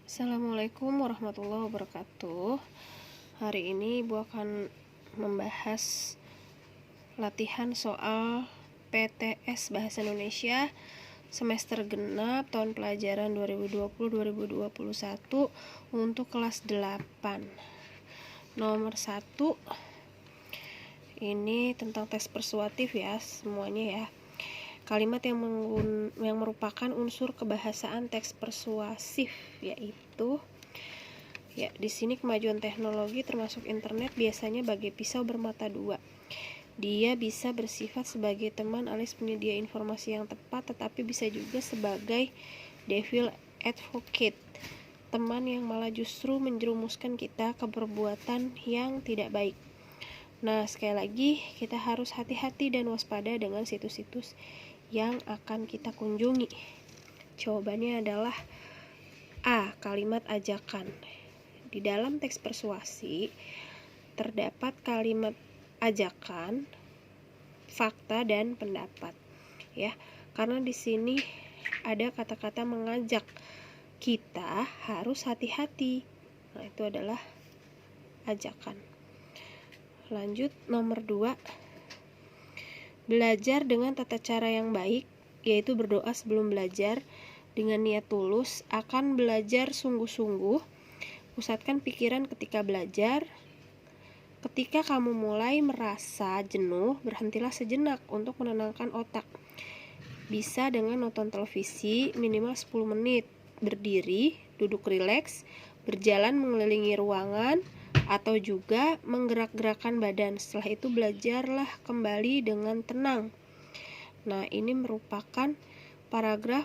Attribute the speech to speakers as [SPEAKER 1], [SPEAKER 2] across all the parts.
[SPEAKER 1] Assalamualaikum warahmatullahi wabarakatuh. Hari ini Ibu akan membahas latihan soal PTS Bahasa Indonesia semester genap tahun pelajaran 2020-2021 untuk kelas 8. Nomor 1 ini tentang teks persuasif ya, semuanya ya. Kalimat yang merupakan unsur kebahasaan teks persuasif yaitu di sini kemajuan teknologi termasuk internet biasanya bagai pisau bermata dua. Dia bisa bersifat sebagai teman alias penyedia informasi yang tepat, tetapi bisa juga sebagai devil advocate, teman yang malah justru menjerumuskan kita ke perbuatan yang tidak baik. Nah, sekali lagi kita harus hati-hati dan waspada dengan situs-situs yang akan kita kunjungi. Jawabannya adalah A. Kalimat ajakan. Di dalam teks persuasi terdapat kalimat ajakan, fakta, dan pendapat. Ya, karena di sini ada kata-kata mengajak kita harus hati-hati. Nah, itu adalah ajakan. Lanjut nomor 2. Belajar dengan tata cara yang baik, yaitu berdoa sebelum belajar dengan niat tulus, akan belajar sungguh-sungguh. Pusatkan pikiran ketika belajar. Ketika kamu mulai merasa jenuh, berhentilah sejenak untuk menenangkan otak. Bisa dengan nonton televisi minimal 10 menit, berdiri, duduk rileks, berjalan mengelilingi ruangan, atau juga menggerak-gerakkan badan. Setelah itu belajarlah kembali dengan tenang. Nah, ini merupakan paragraf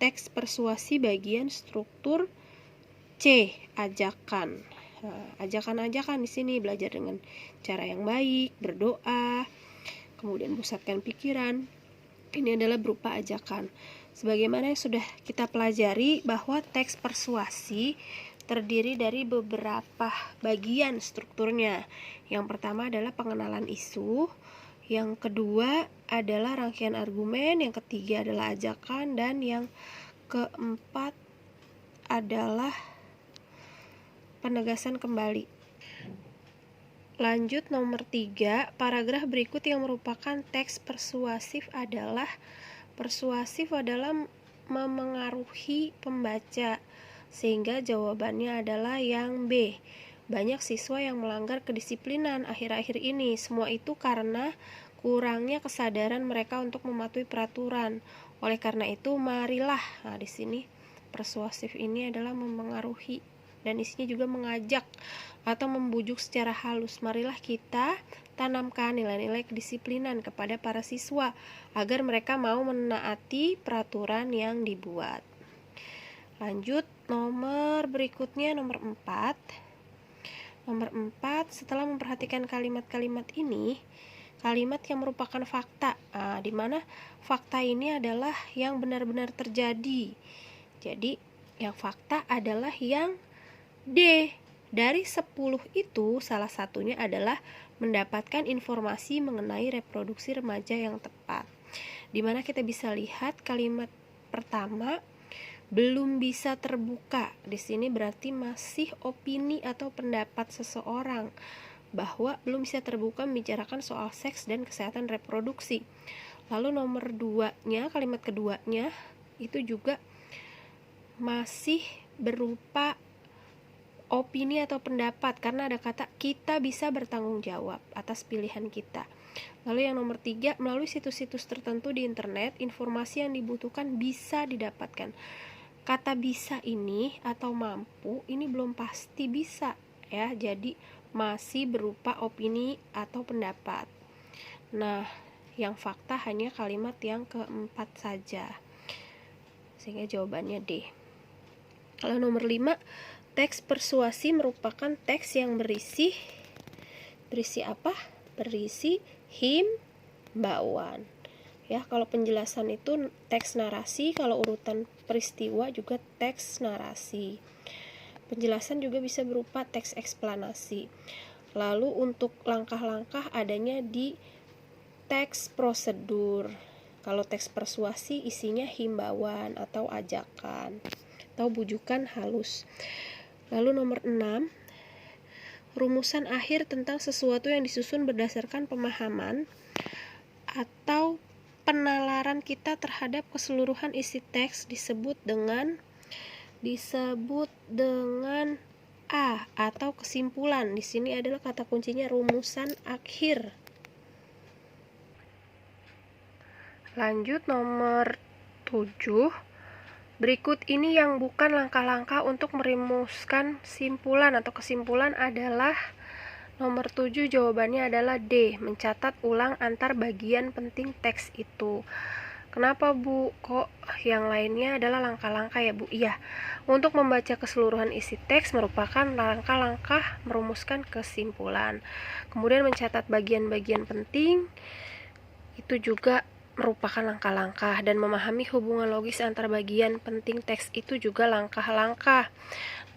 [SPEAKER 1] teks persuasi bagian struktur C, ajakan. Nah, ajakan-ajakan di sini belajar dengan cara yang baik, berdoa, kemudian pusatkan pikiran. Ini adalah berupa ajakan. Sebagaimana yang sudah kita pelajari bahwa teks persuasi terdiri dari beberapa bagian strukturnya. Yang pertama adalah pengenalan isu, yang kedua adalah rangkaian argumen, yang ketiga adalah ajakan, dan yang keempat adalah penegasan kembali. Lanjut nomor 3, paragraf berikut yang merupakan teks persuasif adalah memengaruhi pembaca, sehingga jawabannya adalah yang B. Banyak siswa yang melanggar kedisiplinan akhir-akhir ini. Semua itu karena kurangnya kesadaran mereka untuk mematuhi peraturan. Oleh karena itu, marilah. Nah, di sini persuasif ini adalah memengaruhi dan isinya juga mengajak atau membujuk secara halus. Marilah kita tanamkan nilai-nilai kedisiplinan kepada para siswa agar mereka mau menaati peraturan yang dibuat. Lanjut nomor berikutnya, nomor 4. Nomor 4, setelah memperhatikan kalimat-kalimat ini, kalimat yang merupakan fakta. Di mana fakta ini adalah yang benar-benar terjadi. Jadi, yang fakta adalah yang D. Dari 10 itu, salah satunya adalah mendapatkan informasi mengenai reproduksi remaja yang tepat. Di mana kita bisa lihat kalimat pertama, belum bisa terbuka. Di sini berarti masih opini atau pendapat seseorang bahwa belum bisa terbuka membicarakan soal seks dan kesehatan reproduksi. Lalu nomor 2-nya, kalimat keduanya itu juga masih berupa opini atau pendapat karena ada kata kita bisa bertanggung jawab atas pilihan kita. Lalu yang nomor 3, melalui situs-situs tertentu di internet, informasi yang dibutuhkan bisa didapatkan. Kata bisa ini atau mampu ini belum pasti bisa ya, jadi masih berupa opini atau pendapat. Nah, yang fakta hanya kalimat yang keempat saja, sehingga jawabannya D. Kalau nomor 5, teks persuasi merupakan teks yang berisi apa? Berisi himbauan. Ya, kalau penjelasan itu teks narasi, kalau urutan peristiwa juga teks narasi. Penjelasan juga bisa berupa teks eksplanasi. Lalu untuk langkah-langkah adanya di teks prosedur. Kalau teks persuasi isinya himbauan atau ajakan. atau bujukan halus. Lalu nomor 6, rumusan akhir tentang sesuatu yang disusun berdasarkan pemahaman atau penalaran kita terhadap keseluruhan isi teks disebut dengan A atau kesimpulan. Di sini adalah kata kuncinya rumusan akhir. Lanjut nomor 7. Berikut ini yang bukan langkah-langkah untuk merumuskan simpulan atau kesimpulan adalah nomor 7, jawabannya adalah D, mencatat ulang antar bagian penting teks itu. Kenapa Bu? Kok yang lainnya adalah langkah-langkah ya Bu? Iya, untuk membaca keseluruhan isi teks merupakan langkah-langkah merumuskan kesimpulan. Kemudian mencatat bagian-bagian penting itu juga merupakan langkah-langkah, dan memahami hubungan logis antar bagian penting teks itu juga langkah-langkah.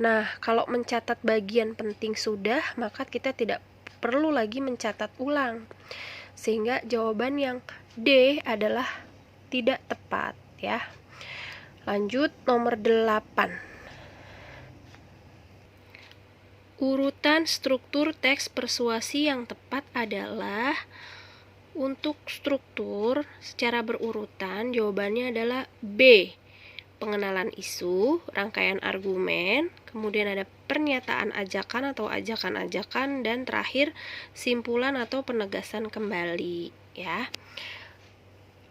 [SPEAKER 1] Nah, kalau mencatat bagian penting sudah, maka kita tidak perlu lagi mencatat ulang. Sehingga jawaban yang D adalah tidak tepat ya. Lanjut nomor 8. Urutan struktur teks persuasi yang tepat adalah untuk struktur secara berurutan, jawabannya adalah B, pengenalan isu, rangkaian argumen, kemudian ada pernyataan ajakan atau ajakan-ajakan, dan terakhir simpulan atau penegasan kembali ya.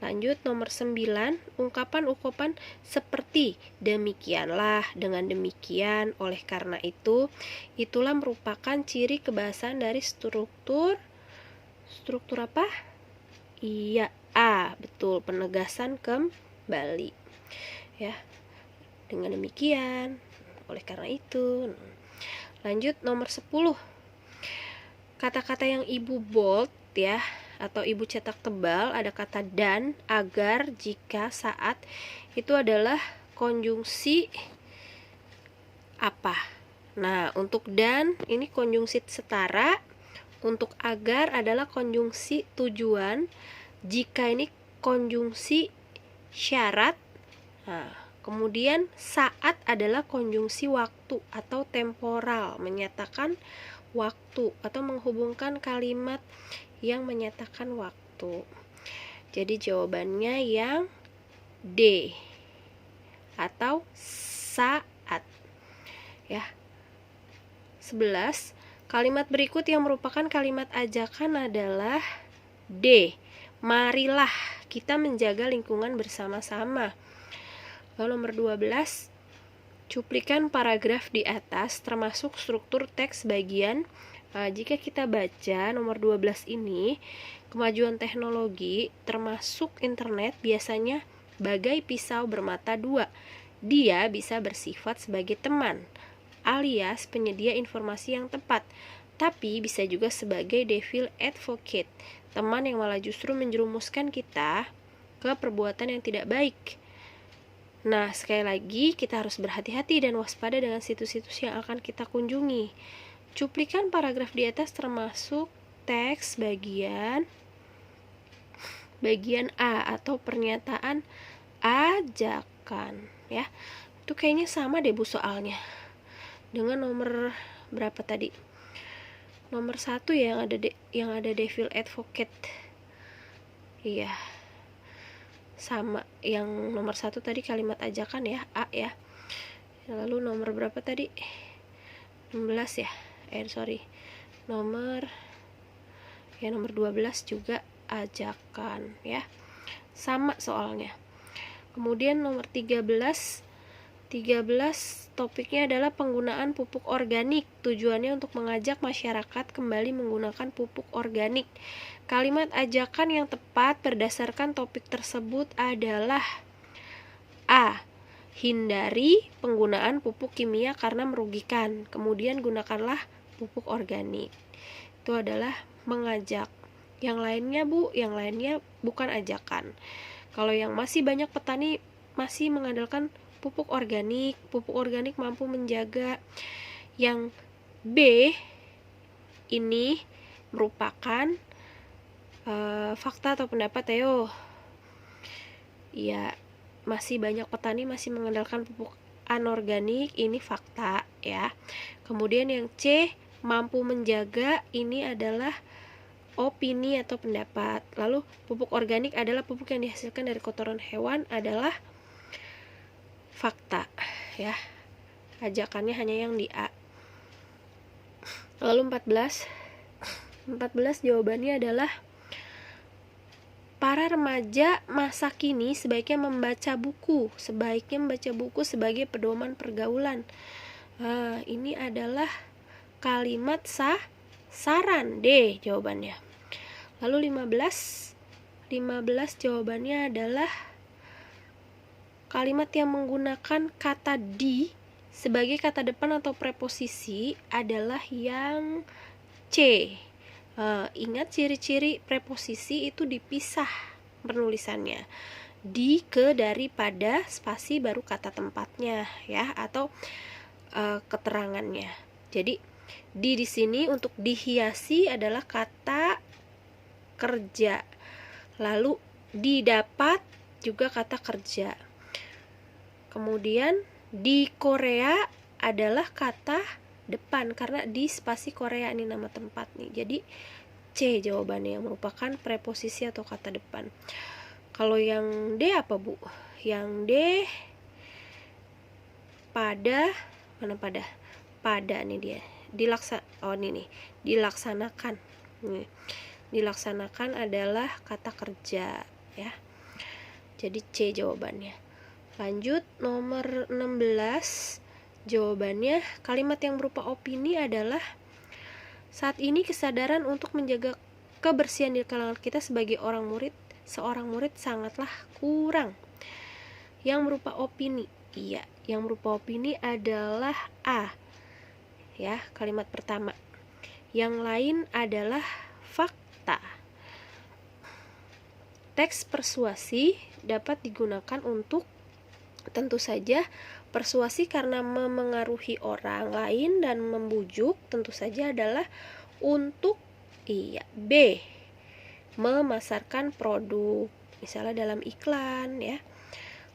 [SPEAKER 1] Lanjut nomor 9, ungkapan-ungkapan seperti demikianlah, dengan demikian, oleh karena itu, itulah merupakan ciri kebahasan dari struktur apa? Iya, A, betul, penegasan kembali ya. Dengan demikian, oleh karena itu. Lanjut nomor 10. Kata-kata yang Ibu bold ya, atau Ibu cetak tebal, ada kata dan, agar, jika, saat. Itu adalah konjungsi apa? Nah, untuk dan ini konjungsi setara. Untuk agar adalah konjungsi tujuan. Jika ini konjungsi syarat. Nah, kemudian saat adalah konjungsi waktu atau temporal, menyatakan waktu atau menghubungkan kalimat yang menyatakan waktu. Jadi jawabannya yang D atau saat ya. 11. Kalimat berikut yang merupakan kalimat ajakan adalah D, marilah kita menjaga lingkungan bersama-sama. Lalu nomor 12, cuplikan paragraf di atas termasuk struktur teks bagian. Jika kita baca nomor 12 ini, kemajuan teknologi termasuk internet biasanya bagai pisau bermata dua. Dia bisa bersifat sebagai teman, alias penyedia informasi yang tepat, tapi bisa juga sebagai devil advocate, teman yang malah justru menjerumuskan kita ke perbuatan yang tidak baik. Nah, sekali lagi kita harus berhati-hati dan waspada dengan situs-situs yang akan kita kunjungi. Cuplikan paragraf di atas termasuk teks bagian A atau pernyataan ajakan ya. Itu kayaknya sama deh Bu soalnya dengan nomor berapa tadi? Nomor 1 ya, yang ada devil advocate. Iya. Sama yang nomor 1 tadi kalimat ajakan ya, A ya. Lalu nomor berapa tadi? 16 ya. Nomor 12 juga ajakan ya. Sama soalnya. Kemudian nomor 13 topiknya adalah penggunaan pupuk organik. Tujuannya untuk mengajak masyarakat kembali menggunakan pupuk organik. Kalimat ajakan yang tepat berdasarkan topik tersebut adalah A, hindari penggunaan pupuk kimia karena merugikan. Kemudian gunakanlah pupuk organik. Itu adalah mengajak. Yang lainnya Bu, yang lainnya bukan ajakan. Kalau yang masih banyak petani masih mengandalkan pupuk organik mampu menjaga. Yang B ini merupakan fakta atau pendapat ya. Ya, masih banyak petani masih mengandalkan pupuk anorganik, ini fakta ya. Kemudian yang C, mampu menjaga, ini adalah opini atau pendapat. Lalu pupuk organik adalah pupuk yang dihasilkan dari kotoran hewan, adalah fakta ya. Ajakannya hanya yang di A. Lalu 14 jawabannya adalah para remaja masa kini sebaiknya membaca buku sebagai pedoman pergaulan. Ini adalah kalimat saran, D jawabannya. Lalu 15 jawabannya adalah kalimat yang menggunakan kata di sebagai kata depan atau preposisi adalah yang C. Ingat ciri-ciri preposisi itu dipisah penulisannya. Di, ke, dari, pada, spasi baru kata tempatnya ya, atau keterangannya. Jadi di sini untuk dihiasi adalah kata kerja. Lalu didapat juga kata kerja. Kemudian di Korea adalah kata depan karena di spasi Korea ini nama tempat nih. Jadi C jawabannya yang merupakan preposisi atau kata depan. Kalau yang D apa, Bu? Yang D pada, mana pada? Pada nih dia. Dilaksanakan. Nih. Dilaksanakan adalah kata kerja ya. Jadi C jawabannya. Lanjut nomor 16. Jawabannya, kalimat yang berupa opini adalah saat ini kesadaran untuk menjaga kebersihan di kalangan kita sebagai seorang murid sangatlah kurang. Yang berupa opini, iya, yang berupa opini adalah A. Ya, kalimat pertama. Yang lain adalah fakta. Teks persuasi dapat digunakan untuk, tentu saja, persuasi karena memengaruhi orang lain dan membujuk, tentu saja adalah untuk B, memasarkan produk, misalnya dalam iklan ya.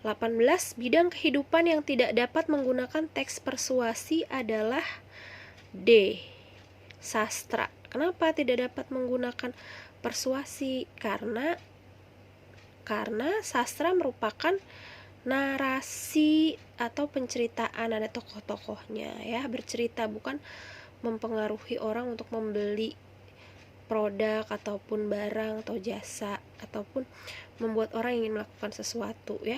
[SPEAKER 1] 18, bidang kehidupan yang tidak dapat menggunakan teks persuasi adalah D, sastra. Kenapa tidak dapat menggunakan persuasi? Karena sastra merupakan narasi atau penceritaan, ada tokoh-tokohnya ya, bercerita, bukan mempengaruhi orang untuk membeli produk ataupun barang atau jasa ataupun membuat orang ingin melakukan sesuatu ya.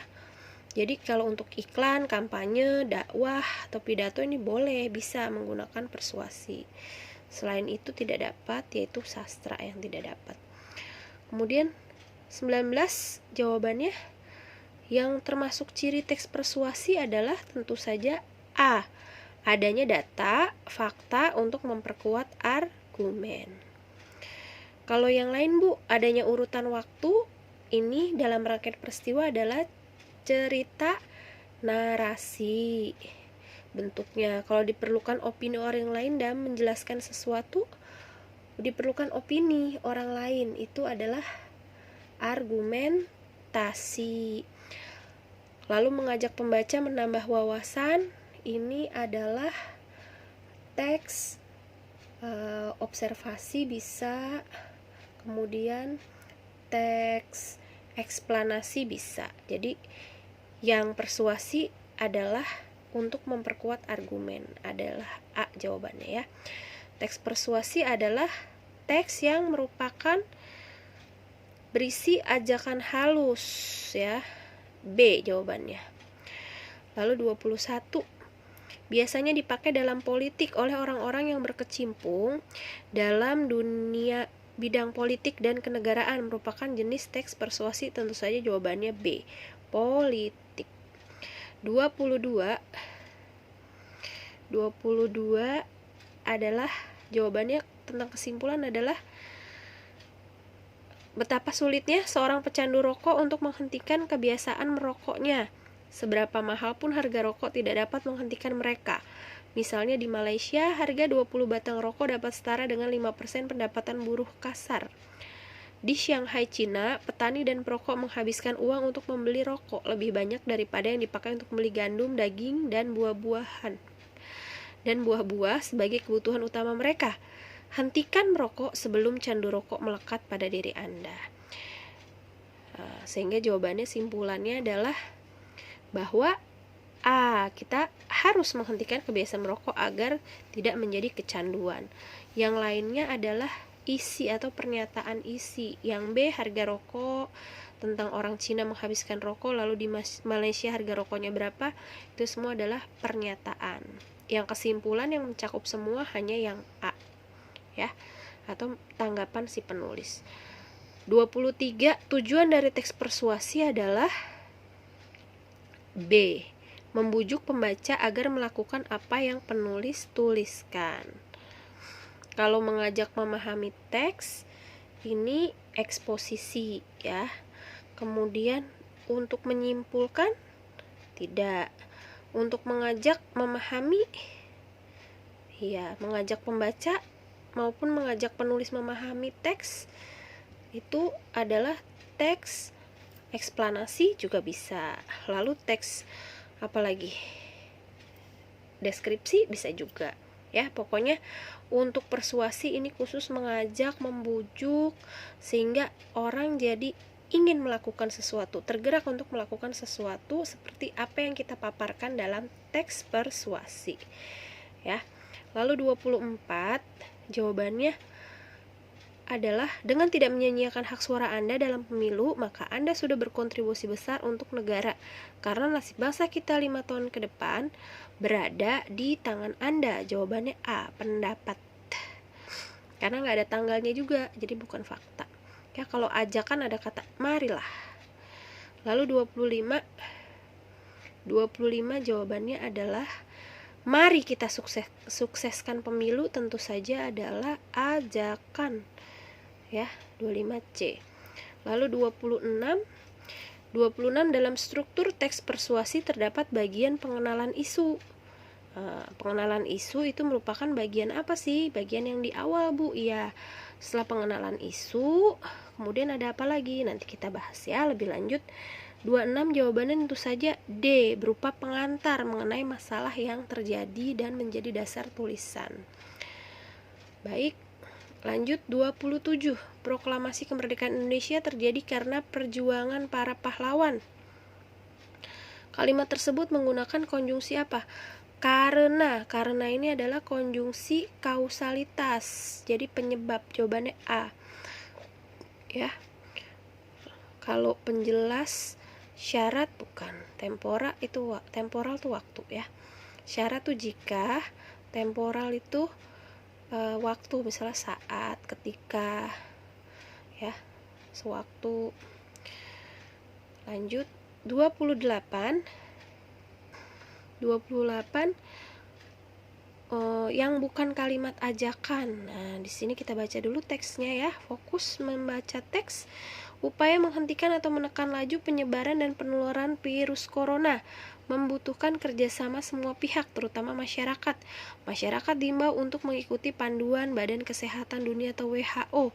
[SPEAKER 1] Jadi kalau untuk iklan, kampanye, dakwah atau pidato ini boleh, bisa menggunakan persuasi. Selain itu tidak dapat, yaitu sastra yang tidak dapat. Kemudian 19 jawabannya, yang termasuk ciri teks persuasi adalah tentu saja A, adanya data, fakta untuk memperkuat argumen. Kalau yang lain, Bu, adanya urutan waktu, ini dalam rangkaian peristiwa adalah cerita narasi. Bentuknya, kalau diperlukan opini orang lain dalam menjelaskan sesuatu, diperlukan opini orang lain, itu adalah argumentasi. Lalu mengajak pembaca menambah wawasan, ini adalah teks observasi bisa, kemudian teks eksplanasi bisa. Jadi yang persuasi adalah untuk memperkuat argumen, adalah A jawabannya ya. Teks persuasi adalah teks yang merupakan berisi ajakan halus ya. B jawabannya. Lalu 21. Biasanya dipakai dalam politik oleh orang-orang yang berkecimpung dalam dunia bidang politik dan kenegaraan, merupakan jenis teks persuasi, tentu saja jawabannya B, politik. 22 adalah jawabannya tentang kesimpulan adalah betapa sulitnya seorang pecandu rokok untuk menghentikan kebiasaan merokoknya. Seberapa mahal pun harga rokok tidak dapat menghentikan mereka. Misalnya di Malaysia, harga 20 batang rokok dapat setara dengan 5% pendapatan buruh kasar. Di Shanghai, Cina, petani dan perokok menghabiskan uang untuk membeli rokok lebih banyak daripada yang dipakai untuk membeli gandum, daging, dan buah-buahan dan buah-buah sebagai kebutuhan utama mereka. Hentikan merokok sebelum candu rokok melekat pada diri Anda. Sehingga jawabannya, simpulannya adalah bahwa kita harus menghentikan kebiasaan merokok agar tidak menjadi kecanduan. Yang lainnya adalah isi atau pernyataan isi. Yang B, harga rokok, tentang orang Cina menghabiskan rokok, lalu di Malaysia harga rokoknya berapa. Itu semua adalah pernyataan. Yang kesimpulan yang mencakup semua hanya yang A, ya, atau tanggapan si penulis. 23. Tujuan dari teks persuasi adalah B, membujuk pembaca agar melakukan apa yang penulis tuliskan. Kalau mengajak memahami teks, ini eksposisi, ya. Kemudian untuk menyimpulkan, tidak. Untuk mengajak memahami, ya, mengajak pembaca maupun mengajak penulis memahami teks, itu adalah teks eksplanasi juga bisa. Lalu teks apalagi, deskripsi bisa juga, ya. Pokoknya untuk persuasi ini khusus mengajak, membujuk, sehingga orang jadi ingin melakukan sesuatu, tergerak untuk melakukan sesuatu seperti apa yang kita paparkan dalam teks persuasi, ya. Lalu 24, jawabannya adalah dengan tidak menyia-nyiakan hak suara Anda dalam pemilu, maka Anda sudah berkontribusi besar untuk negara, karena nasib bangsa kita 5 tahun ke depan berada di tangan Anda. Jawabannya A, pendapat, karena nggak ada tanggalnya juga, jadi bukan fakta, ya. Kalau ajakan ada kata marilah. Lalu 25 jawabannya adalah mari kita sukseskan pemilu, tentu saja adalah ajakan, ya. 25C. Lalu 26 dalam struktur teks persuasi terdapat bagian pengenalan isu. Pengenalan isu itu merupakan bagian apa sih? Bagian yang di awal, Bu. Iya. Setelah pengenalan isu, kemudian ada apa lagi? Nanti kita bahas, ya, lebih lanjut. 26 jawabannya tentu saja D, berupa pengantar mengenai masalah yang terjadi dan menjadi dasar tulisan. Baik, lanjut 27. Proklamasi kemerdekaan Indonesia terjadi karena perjuangan para pahlawan. Kalimat tersebut menggunakan konjungsi apa? Karena ini adalah konjungsi kausalitas, jadi penyebab. Jawabannya A, ya. Kalau penjelas syarat bukan. Temporal itu waktu, ya. Syarat itu jika, temporal itu waktu, misalnya saat, ketika, ya, sewaktu. Lanjut 28 yang bukan kalimat ajakan. Nah, di sini kita baca dulu teksnya, ya. Fokus membaca teks. Upaya menghentikan atau menekan laju penyebaran dan penularan virus corona membutuhkan kerjasama semua pihak, terutama masyarakat. Masyarakat diimbau untuk mengikuti panduan Badan Kesehatan Dunia atau WHO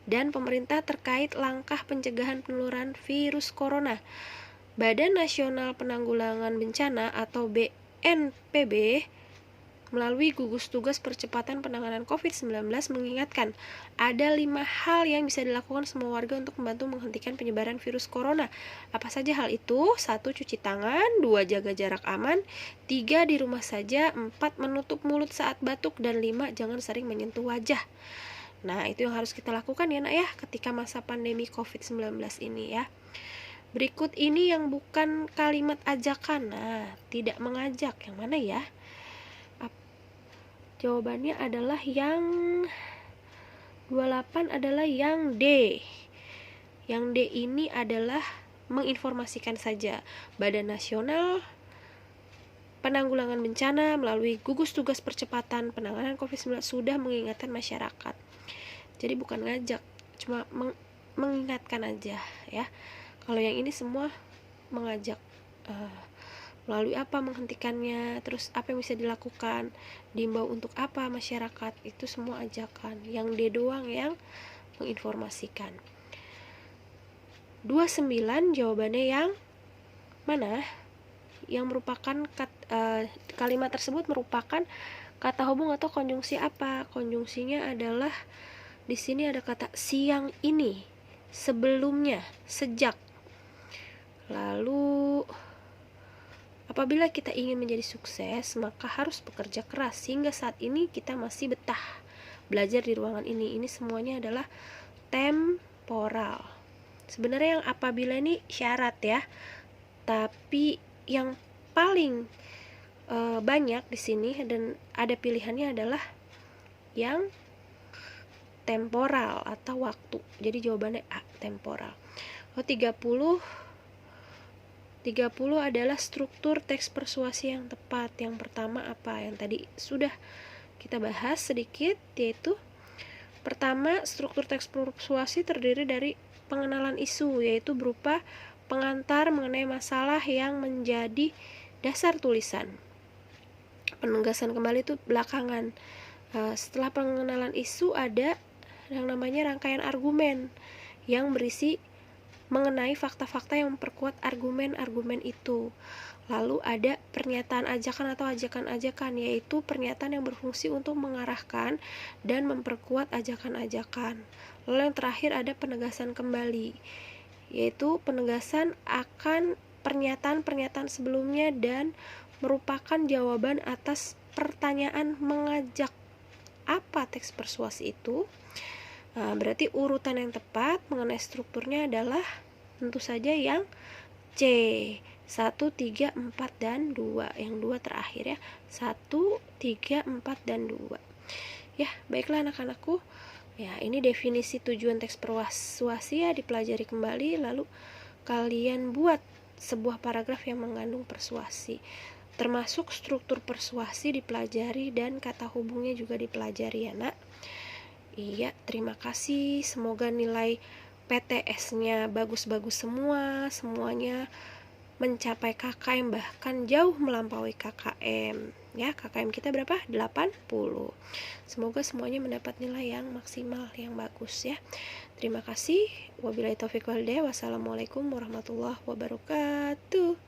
[SPEAKER 1] dan pemerintah terkait langkah pencegahan penularan virus corona. Badan Nasional Penanggulangan Bencana atau BNPB melalui gugus tugas percepatan penanganan COVID-19 mengingatkan ada 5 hal yang bisa dilakukan semua warga untuk membantu menghentikan penyebaran virus corona. Apa saja hal itu? 1. Cuci tangan. 2. Jaga jarak aman. 3. Di rumah saja. 4. Menutup mulut saat batuk. Dan 5. Jangan sering menyentuh wajah. Nah, itu yang harus kita lakukan, ya, Nak, ya, ketika masa pandemi COVID-19 ini, ya. Berikut ini yang bukan kalimat ajakan. Nah, tidak mengajak. Yang mana, ya? Jawabannya adalah yang 28 adalah yang D. Yang D ini adalah menginformasikan saja. Badan Nasional Penanggulangan Bencana melalui gugus tugas percepatan penanganan COVID-19 sudah mengingatkan masyarakat. Jadi bukan ngajak, cuma mengingatkan aja, ya. Kalau yang ini semua mengajak. Melalui apa menghentikannya, terus apa yang bisa dilakukan, diimbau untuk apa masyarakat, itu semua ajakan. Yang D doang yang menginformasikan. 29 jawabannya yang mana? Yang merupakan kalimat tersebut merupakan kata hubung atau konjungsi apa? Konjungsinya adalah di sini ada kata siang ini, sebelumnya, sejak. Lalu apabila kita ingin menjadi sukses, maka harus bekerja keras. Sehingga saat ini kita masih betah belajar di ruangan ini. Ini semuanya adalah temporal. Sebenarnya yang apabila ini syarat ya, tapi yang paling banyak di sini dan ada pilihannya adalah yang temporal atau waktu. Jadi jawabannya A, temporal. 30 adalah struktur teks persuasi yang tepat. Yang pertama apa? Yang tadi sudah kita bahas sedikit, yaitu pertama, struktur teks persuasi terdiri dari pengenalan isu, yaitu berupa pengantar mengenai masalah yang menjadi dasar tulisan. Penegasan kembali itu belakangan. Setelah pengenalan isu ada yang namanya rangkaian argumen yang berisi mengenai fakta-fakta yang memperkuat argumen-argumen itu. Lalu ada pernyataan ajakan atau ajakan-ajakan, yaitu pernyataan yang berfungsi untuk mengarahkan dan memperkuat ajakan-ajakan. Lalu yang terakhir ada penegasan kembali, yaitu penegasan akan pernyataan-pernyataan sebelumnya dan merupakan jawaban atas pertanyaan mengajak apa teks persuasi itu. Berarti urutan yang tepat mengenai strukturnya adalah tentu saja yang C, 1, 3, 4, dan 2. Yang 2 terakhir ya, 1, 3, 4, dan 2. Ya, baiklah anak-anakku. Ya, ini definisi tujuan teks persuasi ya, dipelajari kembali. Lalu kalian buat sebuah paragraf yang mengandung persuasi. Termasuk struktur persuasi dipelajari dan kata hubungnya juga dipelajari ya nak. Iya, terima kasih. Semoga nilai PTS-nya bagus-bagus semua. Semuanya mencapai KKM, bahkan jauh melampaui KKM. Ya, KKM kita berapa? 80. Semoga semuanya mendapat nilai yang maksimal, yang bagus ya. Terima kasih. Wabillahi taufiq wal hidayah. Wassalamualaikum warahmatullahi wabarakatuh.